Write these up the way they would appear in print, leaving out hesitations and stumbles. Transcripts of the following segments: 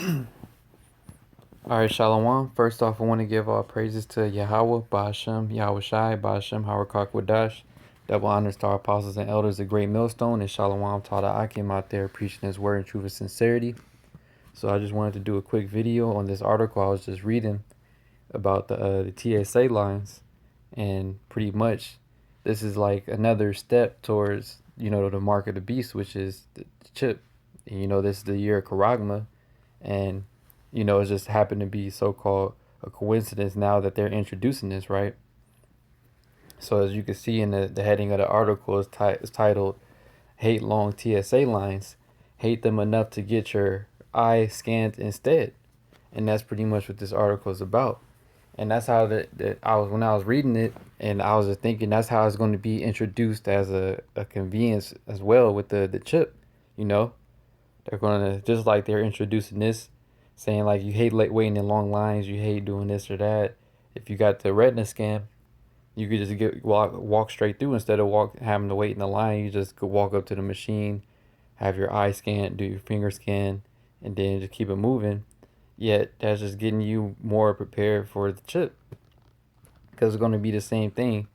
All right, Shalom. First off, I want to give all praises to Yahweh, Ba'ashem, Yahweh Shai, Ba'ashem, Harakak Wadash. Double honors to our apostles and elders, the great millstone, and Shalom to all the Akim out there preaching his word in truth and sincerity. So I just wanted to do a quick video on this article I was just reading about the TSA lines, and pretty much this is like another step towards the mark of the beast, which is the chip. And, this is the year of Karagma, and it just happened to be so-called a coincidence now that they're introducing this, right? So as you can see in the heading of the article is titled "Hate Long TSA Lines, Hate Them Enough to Get Your Eye Scanned Instead," and that's pretty much what this article is about. And that's how I was when I was reading it, and I was just thinking that's how it's going to be introduced as a convenience as well with the chip. You know, they're going to, just like they're introducing this, saying like you hate waiting in long lines, you hate doing this or that. If you got the retina scan, you could just walk straight through instead of having to wait in the line. You just could walk up to the machine, have your eye scan, do your finger scan, and then just keep it moving. Yet that's just getting you more prepared for the chip, because it's going to be the same thing,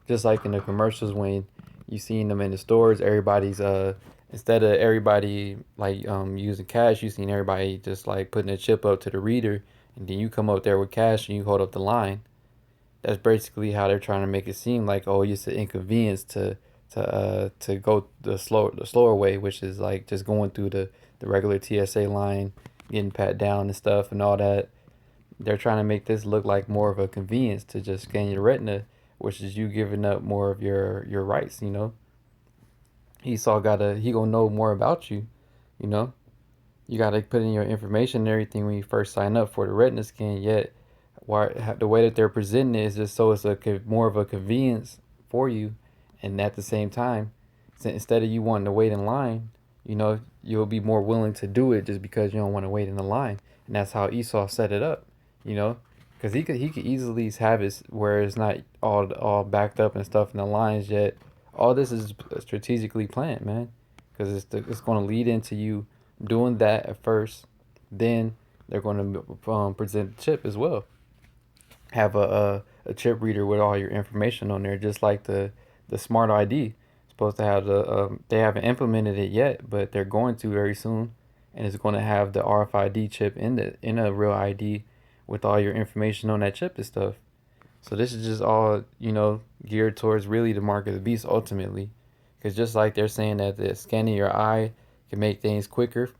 just like in the commercials when you seen them in the stores. Everybody's instead of everybody like using cash, you seen everybody just like putting a chip up to the reader, and then you come up there with cash and you hold up the line. That's basically how they're trying to make it seem like, oh, it's an inconvenience to go the slower way, which is like just going through the regular TSA line, getting pat down and stuff and all that. They're trying to make this look like more of a convenience to just scan your retina, which is you giving up more of your rights. He gonna know more about you. You know, you gotta put in your information and everything when you first sign up for the retina scan. Yet, the way that they're presenting it is just so it's more of a convenience for you, and at the same time, so instead of you wanting to wait in line, you'll be more willing to do it just because you don't want to wait in the line, and that's how Esau set it up. You know, because he could easily have it where it's not all backed up and stuff in the lines. Yet all this is strategically planned, man, because it's going to lead into you doing that at first. Then they're going to present the chip as well. Have a chip reader with all your information on there, just like the smart ID. Supposed to have they haven't implemented it yet, but they're going to very soon, and it's going to have the RFID chip in a real ID with all your information on that chip and stuff. So this is just all geared towards really the mark of the beast ultimately, because just like they're saying that the scanning your eye can make things quicker,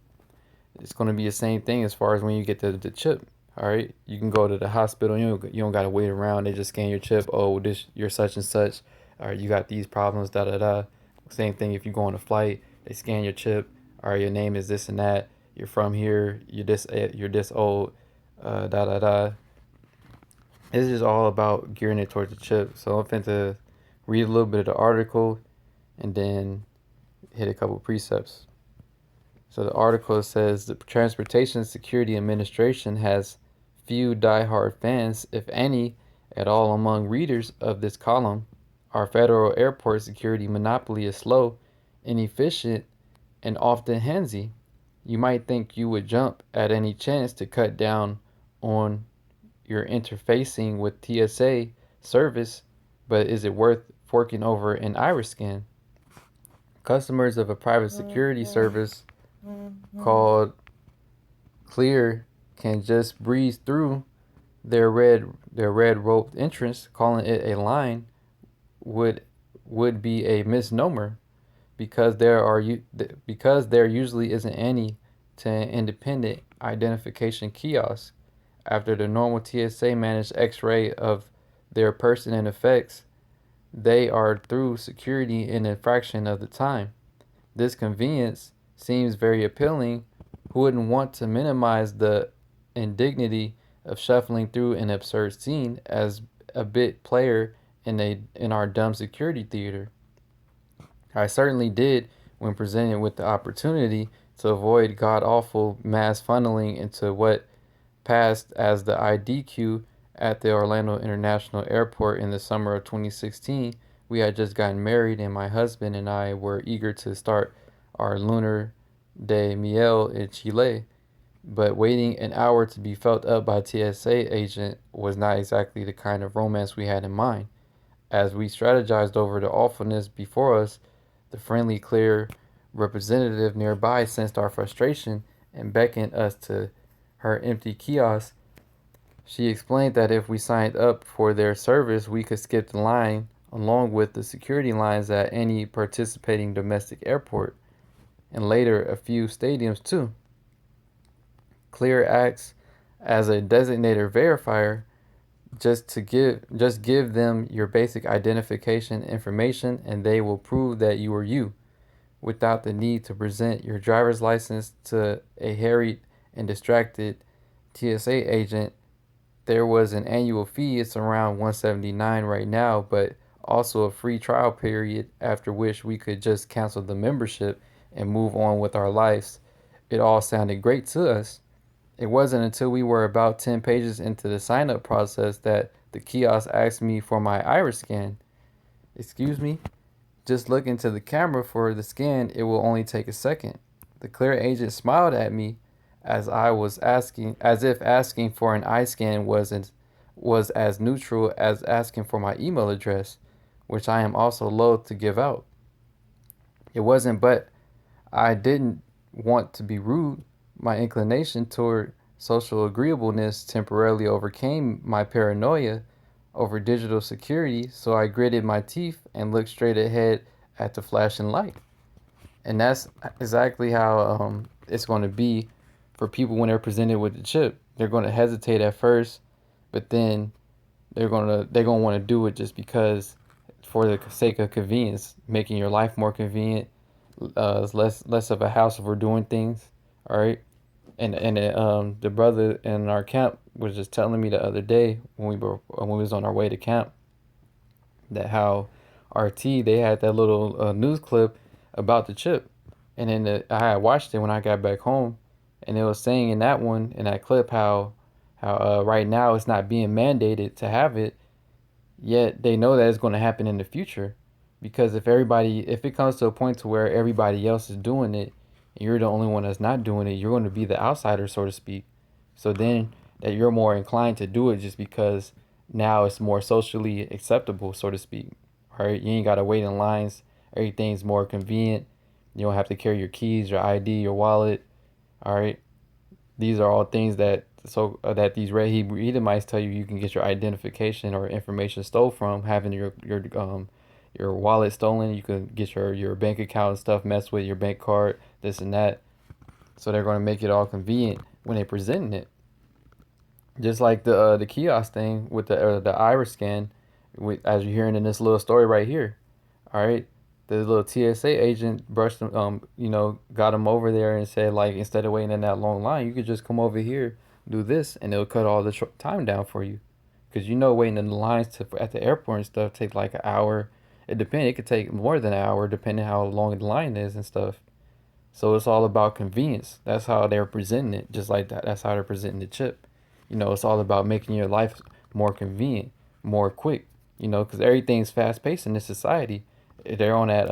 it's going to be the same thing as far as when you get the chip. All right, you can go to the hospital. You don't got to wait around. They just scan your chip. Oh, this you're such and such. All right, you got these problems. Da da da. Same thing if you go on a flight. They scan your chip. All right, your name is this and that. You're from here. You're this old. Da da da. It's just all about gearing it towards the chip. So I'm finna to read a little bit of the article and then hit a couple precepts. So the article says the Transportation Security Administration has few die-hard fans, if any, at all among readers of this column. Our federal airport security monopoly is slow, inefficient, and often handsy. You might think you would jump at any chance to cut down on your interfacing with TSA service, but is it worth forking over an iris scan? Customers of a private security service called Clear can just breeze through their red roped entrance. Calling it a line would be a misnomer, because there usually isn't any to an independent identification kiosk. After the normal TSA managed X-ray of their person and effects, they are through security in a fraction of the time. This convenience seems very appealing. Who wouldn't want to minimize the indignity of shuffling through an absurd scene as a bit player in our dumb security theater? I certainly did when presented with the opportunity to avoid god awful mass funneling into what passed as the ID queue at the Orlando International Airport in the summer of 2016. We had just gotten married, and my husband and I were eager to start our lunar de miel in Chile. But waiting an hour to be felt up by a TSA agent was not exactly the kind of romance we had in mind. As we strategized over the awfulness before us, the friendly, clear representative nearby sensed our frustration and beckoned us to her empty kiosk. She explained that if we signed up for their service, we could skip the line along with the security lines at any participating domestic airport, and later a few stadiums too. Clear acts as a designated verifier just give them your basic identification information and they will prove that you are you without the need to present your driver's license to a harried and distracted TSA agent. There was an annual fee. It's around 179 right now, but also a free trial period after which we could just cancel the membership and move on with our lives. It all sounded great to us. It wasn't until we were about 10 pages into the sign up process that the kiosk asked me for my iris scan. Excuse me? Just look into the camera for the scan, it will only take a second. The clear agent smiled at me as if asking for an eye scan was as neutral as asking for my email address, which I am also loath to give out. It wasn't, but I didn't want to be rude. My inclination toward social agreeableness temporarily overcame my paranoia over digital security, so I gritted my teeth and looked straight ahead at the flashing light. And that's exactly how it's going to be for people when they're presented with the chip. They're going to hesitate at first, but then they're gonna want to do it just because for the sake of convenience, making your life more convenient, less of a hassle for doing things. All right, and the brother in our camp was just telling me the other day when we was on our way to camp that how RT they had that little news clip about the chip, and then I had watched it when I got back home, and it was saying in that clip how right now it's not being mandated to have it, yet they know that it's going to happen in the future, because if it comes to a point to where everybody else is doing it and you're the only one that's not doing it, you're going to be the outsider, so to speak. So then that you're more inclined to do it just because now it's more socially acceptable, so to speak. Right? You ain't got to wait in lines. Everything's more convenient. You don't have to carry your keys, your ID, your wallet. All right. These are all things that these red Hebrew Edomites tell you you can get your identification or information stole from having your wallet stolen. You can get your bank account and stuff messed with, your bank card, this and that. So they're going to make it all convenient when they presenting it. Just like the kiosk thing with the iris scan, as you're hearing in this little story right here. All right, the little TSA agent brushed them, got him over there and said like instead of waiting in that long line, you could just come over here, do this, and it'll cut all the time down for you. Cause waiting in the lines at the airport and stuff take like an hour. It depends. It could take more than an hour depending how long the line is and stuff. So it's all about convenience. That's how they're presenting it. Just like that. That's how they're presenting the chip. It's all about making your life more convenient, more quick. Because everything's fast paced in this society. They're on that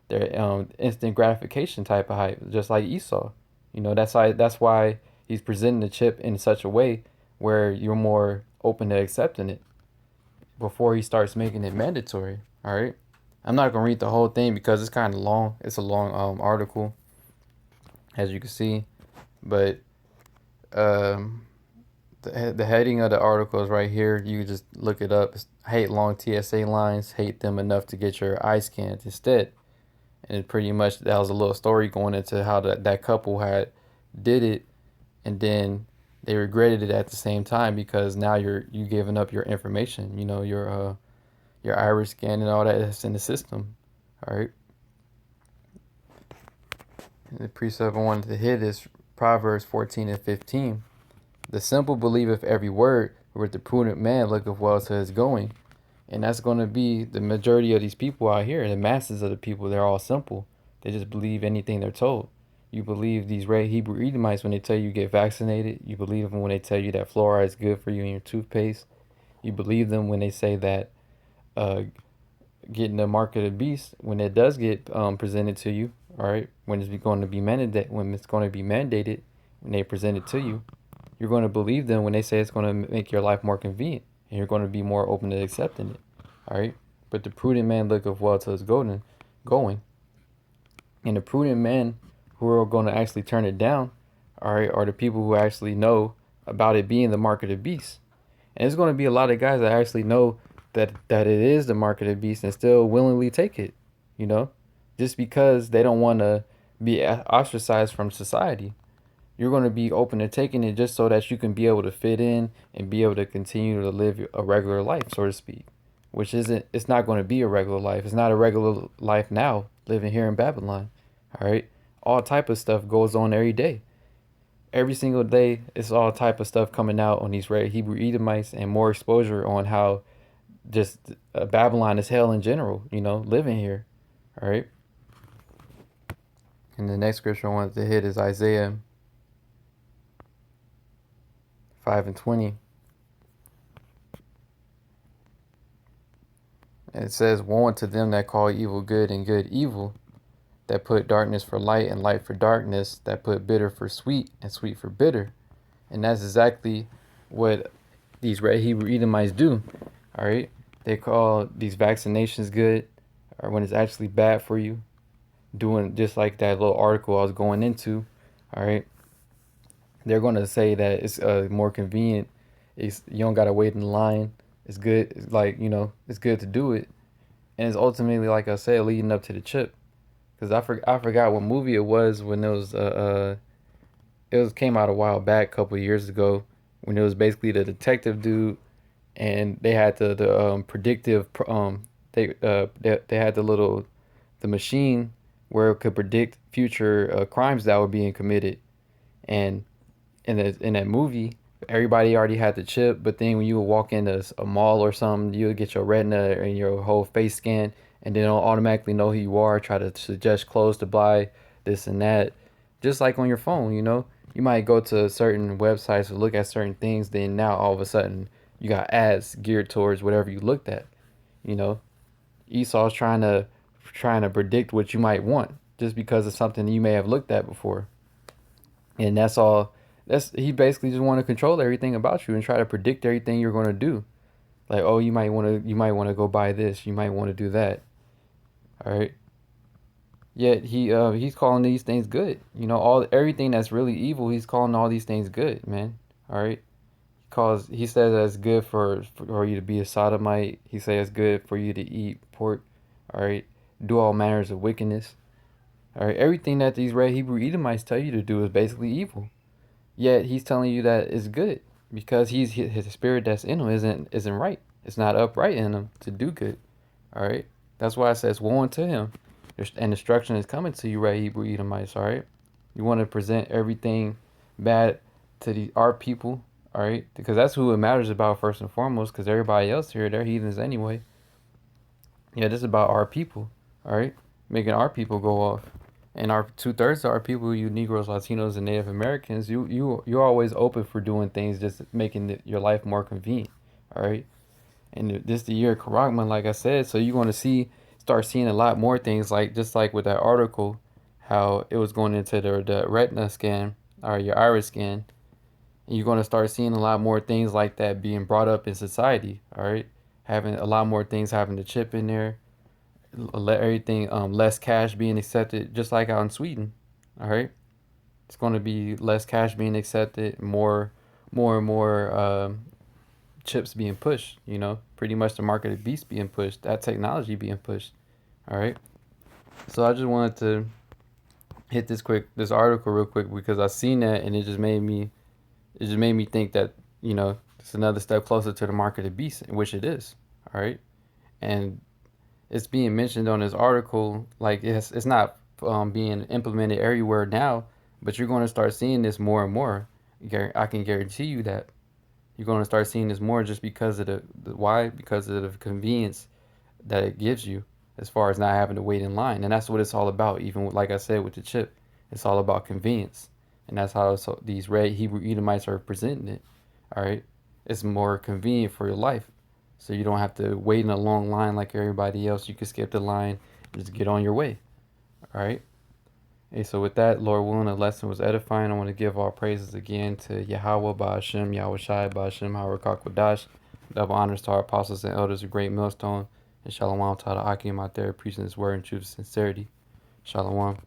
their instant gratification type of hype, just like Esau. That's why he's presenting the chip in such a way where you're more open to accepting it before he starts making it mandatory. All right. I'm not gonna read the whole thing because it's kind of long. It's a long article, as you can see, but um, the heading of the article is right here. You can just look it up. It's, hate long TSA lines. Hate them enough to get your eye scanned instead. And pretty much that was a little story going into how that couple had did it, and then they regretted it at the same time because now you giving up your information. Your iris scan and all that is in the system. All right. And the precept I wanted to hit is Proverbs 14 and 15. The simple believeth every word, but the prudent man looketh well to his going. And that's going to be the majority of these people out here. The masses of the people, they're all simple. They just believe anything they're told. You believe these red Hebrew Edomites when they tell you get vaccinated. You believe them when they tell you that fluoride is good for you in your toothpaste. You believe them when they say that uh, getting the mark of the beast, when it does get presented to you, all right, when it's going to be mandated, when they present it to you. You're going to believe them when they say it's going to make your life more convenient, and you're going to be more open to accepting it. All right. But the prudent man looketh well to his going, and the prudent men who are going to actually turn it down, all right, are the people who actually know about it being the mark of the beast. And there's going to be a lot of guys that actually know that it is the mark of the beast and still willingly take it, you know, just because they don't want to be ostracized from society. You're going to be open to taking it just so that you can be able to fit in and be able to continue to live a regular life, so to speak, which isn't, it's not going to be a regular life. It's not a regular life now living here in Babylon. All right. All type of stuff goes on every day. Every single day, it's all type of stuff coming out on these red Hebrew Edomites and more exposure on how just Babylon is hell in general, you know, living here. All right. And the next scripture I wanted to hit is Isaiah 5:20. And it says, woe unto them that call evil good and good evil, that put darkness for light and light for darkness, that put bitter for sweet and sweet for bitter. And that's exactly what these red Hebrew Edomites do. All right. They call these vaccinations good, or when it's actually bad for you. Doing just like that little article I was going into. All right. They're going to say that it's more convenient. It's, you don't got to wait in line. It's good. It's like, you know, it's good to do it. And it's ultimately, like I said, leading up to the chip. Because I forgot what movie it was when it was came out a while back, a couple of years ago, when it was basically the detective dude, and they had the predictive they had the machine where it could predict future crimes that were being committed, and in that movie, everybody already had the chip, but then when you would walk into a mall or something, you would get your retina and your whole face scanned, and then it'll automatically know who you are, try to suggest clothes to buy, this and that, just like on your phone, you know. You might go to certain websites to look at certain things, then now all of a sudden you got ads geared towards whatever you looked at, you know. Esau's trying to predict what you might want just because of something you may have looked at before. And that's all. That's he basically just want to control everything about you and try to predict everything you're going to do. Like, oh, you might want to go buy this, you might want to do that. All right. Yet he's calling these things good. You know, all everything that's really evil, he's calling all these things good, man. All right. Cause he says that it's good for you to be a sodomite. He says it's good for you to eat pork. All right. Do all manners of wickedness. All right. Everything that these red Hebrew Edomites tell you to do is basically evil. Yet he's telling you that it's good because his spirit that's in him isn't right. It's not upright in him to do good. All right. That's why it says woe unto him, and destruction is coming to you, right, Hebrew Edomites. All right. You want to present everything bad to our people. All right, because that's who it matters about first and foremost. Because everybody else here, they're heathens anyway. Yeah, this is about our people. All right, making our people go off. And our 2/3 of our people, you Negroes, Latinos, and Native Americans, you're always open for doing things, just making your life more convenient. All right, and this the year of Karagman, like I said, so you're going to start seeing a lot more things, like just like with that article, how it was going into the retina scan or your iris scan. And you're going to start seeing a lot more things like that being brought up in society. All right, having a lot more things having the chip in there, let everything less cash being accepted, just like out in Sweden. All right, it's going to be less cash being accepted, more and more chips being pushed. You know, pretty much the market of beast being pushed, that technology being pushed. All right, so I just wanted to hit this article real quick because I seen that and it just made me think that, you know, it's another step closer to the market of beast, which it is. All right, and it's being mentioned on this article like it's not being implemented everywhere now, but you're going to start seeing this more and more. I can guarantee you that you're going to start seeing this more just because of the why, because of the convenience that it gives you as far as not having to wait in line. And that's what it's all about. Even with, like I said, with the chip, it's all about convenience. And that's how these red Hebrew Edomites are presenting it. All right. It's more convenient for your life. So you don't have to wait in a long line like everybody else. You can skip the line and just get on your way. All right. Hey, so with that, Lord willing, the lesson was edifying. I want to give all praises again to Yahweh Ba'ashem, Yahweh Shai Ba'ashem, Harakak. Double honors to our apostles and elders of Great Millstone. And Shalom to the Akim out there preaching his word in truth and sincerity. Shalom.